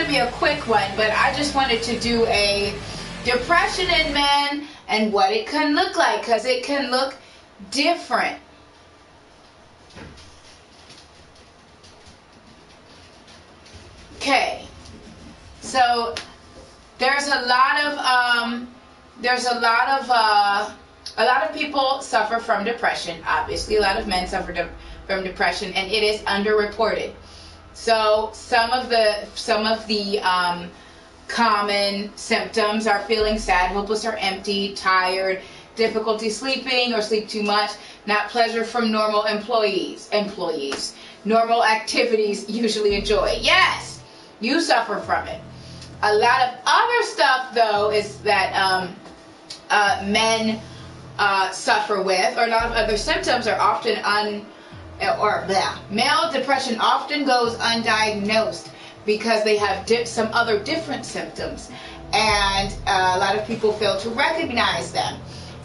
be a quick one, but I just wanted to do a depression in men and what it can look like, because it can look different. Okay, so there's a lot of people suffer from depression. Obviously, a lot of men suffer from depression, and it is underreported. So some of the common symptoms are feeling sad, hopeless or empty, tired, difficulty sleeping or sleep too much, not pleasure from normal normal activities usually enjoy. Yes, you suffer from it. A lot of other stuff, though, is that men suffer with, or a lot of other symptoms are often male depression often goes undiagnosed because they have some other different symptoms, and a lot of people fail to recognize them.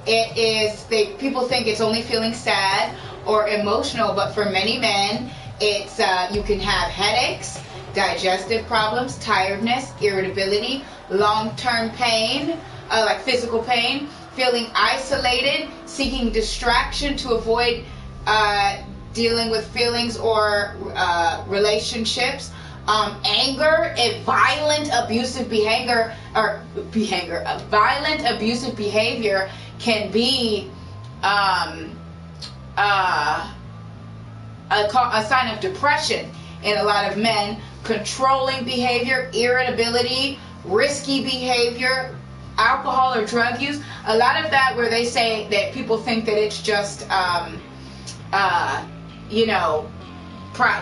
People think it's only feeling sad or emotional, but for many men, it's you can have headaches, digestive problems, tiredness, irritability, long-term pain, like physical pain, feeling isolated, seeking distraction to avoid dealing with feelings or relationships, anger, violent abusive behavior can be a sign of depression in a lot of men. Controlling behavior, irritability, risky behavior, alcohol or drug use. A lot of that where they say that people think that it's just,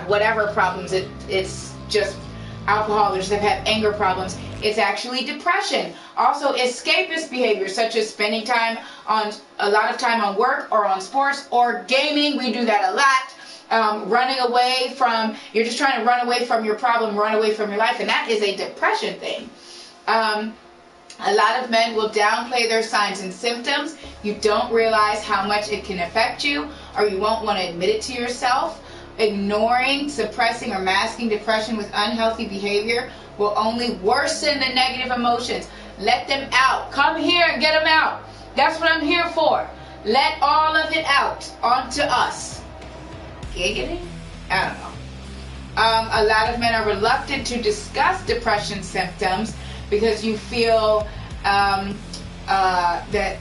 whatever problems, it's just alcohol, or just have anger problems. It's actually depression. Also, escapist behavior, such as spending a lot of time on work or on sports or gaming. We do that a lot. Running away from, you're just trying to run away from your problem, run away from your life, and that is a depression thing. A lot of men will downplay their signs and symptoms. You don't realize how much it can affect you, or you won't want to admit it to yourself. Ignoring, suppressing, or masking depression with unhealthy behavior will only worsen the negative emotions. Let them out. Come here and get them out. That's what I'm here for. Let all of it out onto us. Giggity? I don't know. A lot of men are reluctant to discuss depression symptoms because you feel that,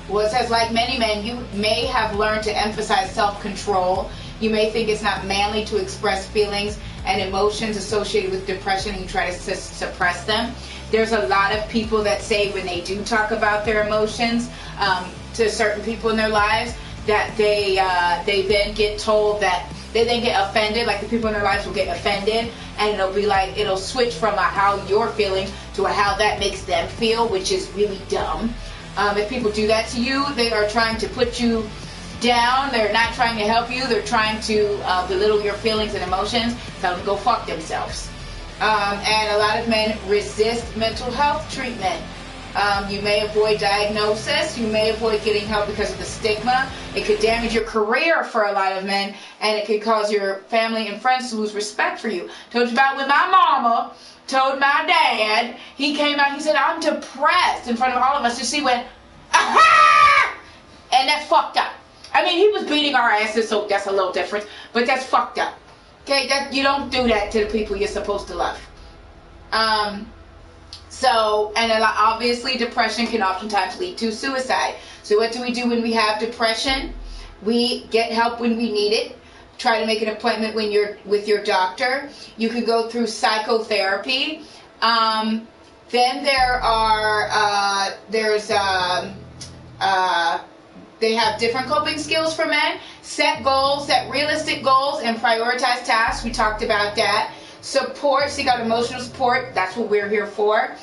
well, it says, like many men, you may have learned to emphasize self-control. You may think it's not manly to express feelings and emotions associated with depression, and you try to suppress them. There's a lot of people that say when they do talk about their emotions to certain people in their lives, that they then get told that they then get offended, like the people in their lives will get offended, and it'll be like, it'll switch from a how you're feeling to a how that makes them feel, which is really dumb. If people do that to you, they are trying to put you down. They're not trying to help you. They're trying to belittle your feelings and emotions. Tell them to go fuck themselves. And a lot of men resist mental health treatment. You may avoid diagnosis. You may avoid getting help because of the stigma. It could damage your career for a lot of men, and it could cause your family and friends to lose respect for you. Told you about when my mama told my dad, he came out, he said, I'm depressed, in front of all of us. Just he went, aha! And that's fucked up. I mean, he was beating our asses, so that's a little different, but that's fucked up. Okay, you don't do that to the people you're supposed to love. Obviously depression can oftentimes lead to suicide. So what do we do when we have depression? We get help when we need it. Try to make an appointment when you're with your doctor. You can go through psychotherapy. Then they have different coping skills for men. Set goals, set realistic goals, and prioritize tasks. We talked about that. Support, seek out emotional support. That's what we're here for.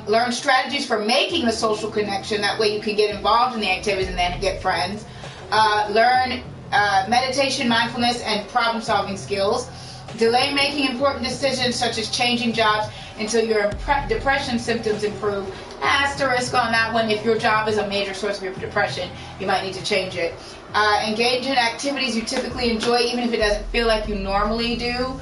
Learn strategies for making the social connection. That way you can get involved in the activities and then get friends. Learn meditation, mindfulness, and problem-solving skills. Delay making important decisions such as changing jobs until your depression symptoms improve. Asterisk on that one. If your job is a major source of your depression, you might need to change it. Engage in activities you typically enjoy, even if it doesn't feel like you normally do.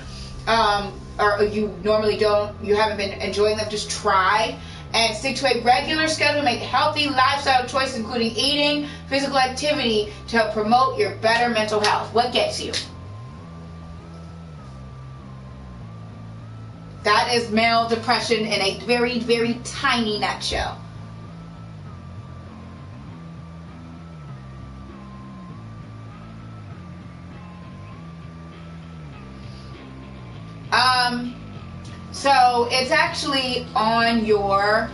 or you normally don't, you haven't been enjoying them, just try and stick to a regular schedule. Make healthy lifestyle choices, including eating, physical activity, to help promote your better mental health. What gets you? That is male depression in a very, very tiny nutshell. So it's actually on your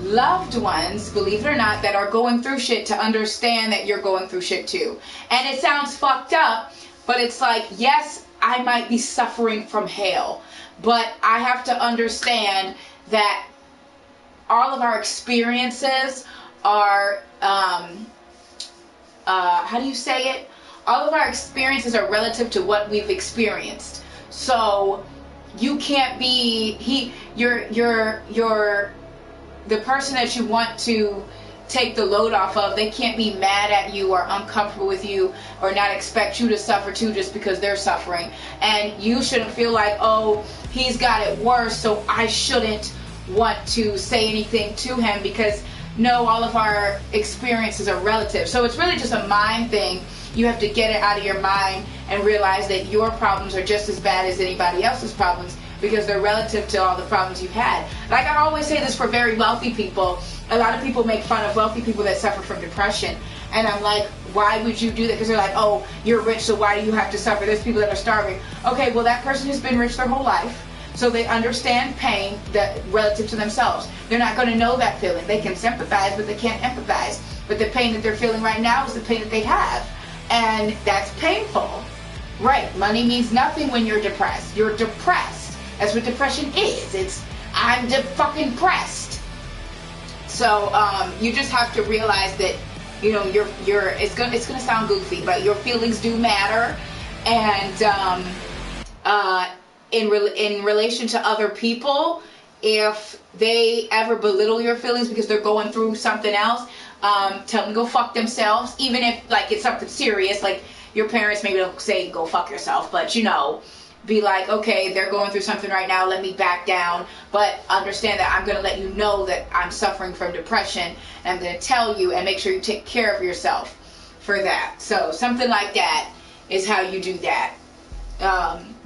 loved ones, believe it or not, that are going through shit to understand that you're going through shit too. And it sounds fucked up, but it's like, yes, I might be suffering from hell, but I have to understand that all of our experiences are, how do you say it? All of our experiences are relative to what we've experienced. So you can't be, you're the person that you want to take the load off of. They can't be mad at you or uncomfortable with you or not expect you to suffer too just because they're suffering. And you shouldn't feel like, oh, he's got it worse, so I shouldn't want to say anything to him, because no, all of our experiences are relative. So it's really just a mind thing. You have to get it out of your mind and realize that your problems are just as bad as anybody else's problems, because they're relative to all the problems you've had. Like I always say this for very wealthy people. A lot of people make fun of wealthy people that suffer from depression. And I'm like, why would you do that? Because they're like, oh, you're rich, so why do you have to suffer? There's people that are starving. Okay, well, that person has been rich their whole life, so they understand pain that relative to themselves. They're not going to know that feeling. They can sympathize, but they can't empathize. But the pain that they're feeling right now is the pain that they have. And that's painful. Right, money means nothing when you're depressed. You're depressed. That's what depression is. It's, I'm fucking depressed. So you just have to realize that, you know, it's gonna sound goofy, but your feelings do matter. And in relation to other people, if they ever belittle your feelings because they're going through something else, tell them to go fuck themselves. Even if like it's something serious, like your parents maybe don't say go fuck yourself, but you know, be like, okay, they're going through something right now, let me back down, but understand that I'm going to let you know that I'm suffering from depression, and I'm going to tell you, and make sure you take care of yourself for that. So something like that is how you do that.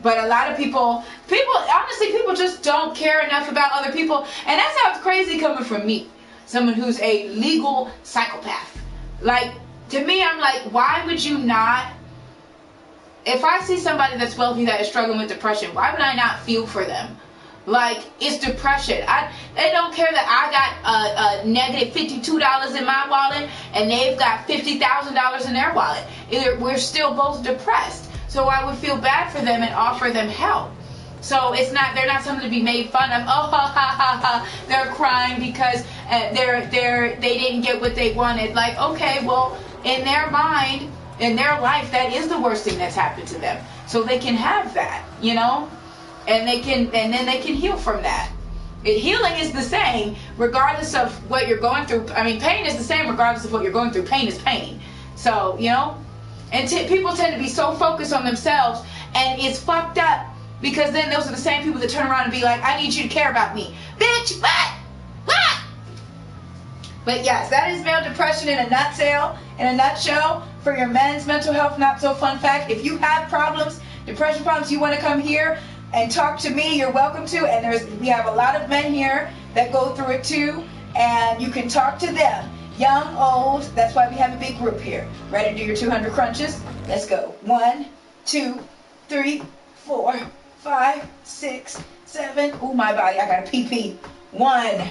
But a lot of people honestly, people just don't care enough about other people, and that sounds crazy coming from me, someone who's a legal psychopath. Like, to me, I'm like, why would you not? If I see somebody that's wealthy that is struggling with depression, why would I not feel for them? Like, it's depression. They don't care that I got a negative $52 in my wallet and they've got $50,000 in their wallet. We're still both depressed. So I would feel bad for them and offer them help. So they're not something to be made fun of. Oh, ha, ha, ha, ha. They're crying because they didn't get what they wanted. Like, okay, well, in their mind, in their life, that is the worst thing that's happened to them. So they can have that, you know, and then they can heal from that. Healing is the same regardless of what you're going through. I mean, pain is the same regardless of what you're going through. Pain is pain. So, you know, and people tend to be so focused on themselves, and it's fucked up, because then those are the same people that turn around and be like, I need you to care about me. Bitch, what? But yes, that is male depression in a nutshell, for your men's mental health not so fun fact. If you have problems, depression problems, you want to come here and talk to me, you're welcome to. And we have a lot of men here that go through it too, and you can talk to them. Young, old, that's why we have a big group here. Ready to do your 200 crunches? Let's go. 1, 2, 3, 4, 5, 6, 7. Ooh, my body, I got a pee-pee. 1.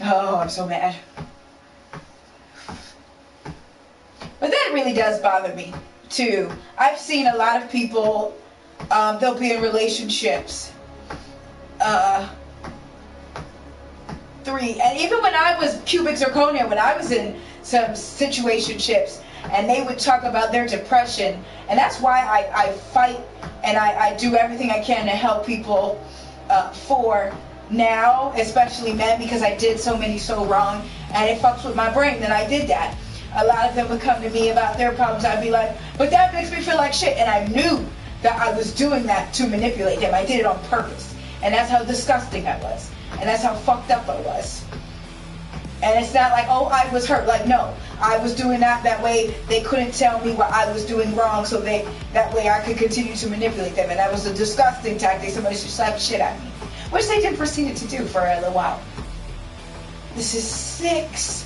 Oh, I'm so mad. But that really does bother me, too. I've seen a lot of people, they'll be in relationships. 3. And even when I was cubic zirconia, when I was in some situationships, and they would talk about their depression. And that's why I fight, and I do everything I can to help people for now, especially men, because I did so many so wrong, and it fucks with my brain that I did that. A lot of them would come to me about their problems. I'd be like, but that makes me feel like shit. And I knew that I was doing that to manipulate them. I did it on purpose. And that's how disgusting I was. And that's how fucked up I was. And it's not like, oh, I was hurt. Like, no. I was doing that way they couldn't tell me what I was doing wrong, so that way I could continue to manipulate them. And that was a disgusting tactic. Somebody should slap the shit out of me. Which they did proceed to do for a little while. This is 6.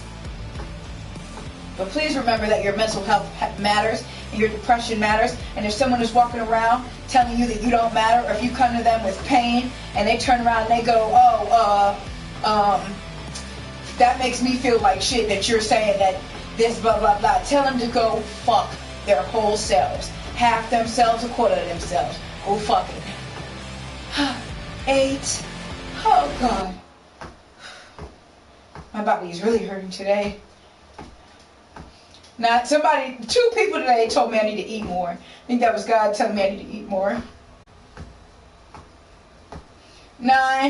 But please remember that your mental health matters, and your depression matters. And if someone is walking around telling you that you don't matter, or if you come to them with pain and they turn around and they go, that makes me feel like shit that you're saying that this blah blah blah. Tell them to go fuck their whole selves. Half themselves, a quarter of themselves. Go fuck it. 8. Oh God. My body is really hurting today. Now, 2 people today told me I need to eat more. I think that was God telling me I need to eat more. 9.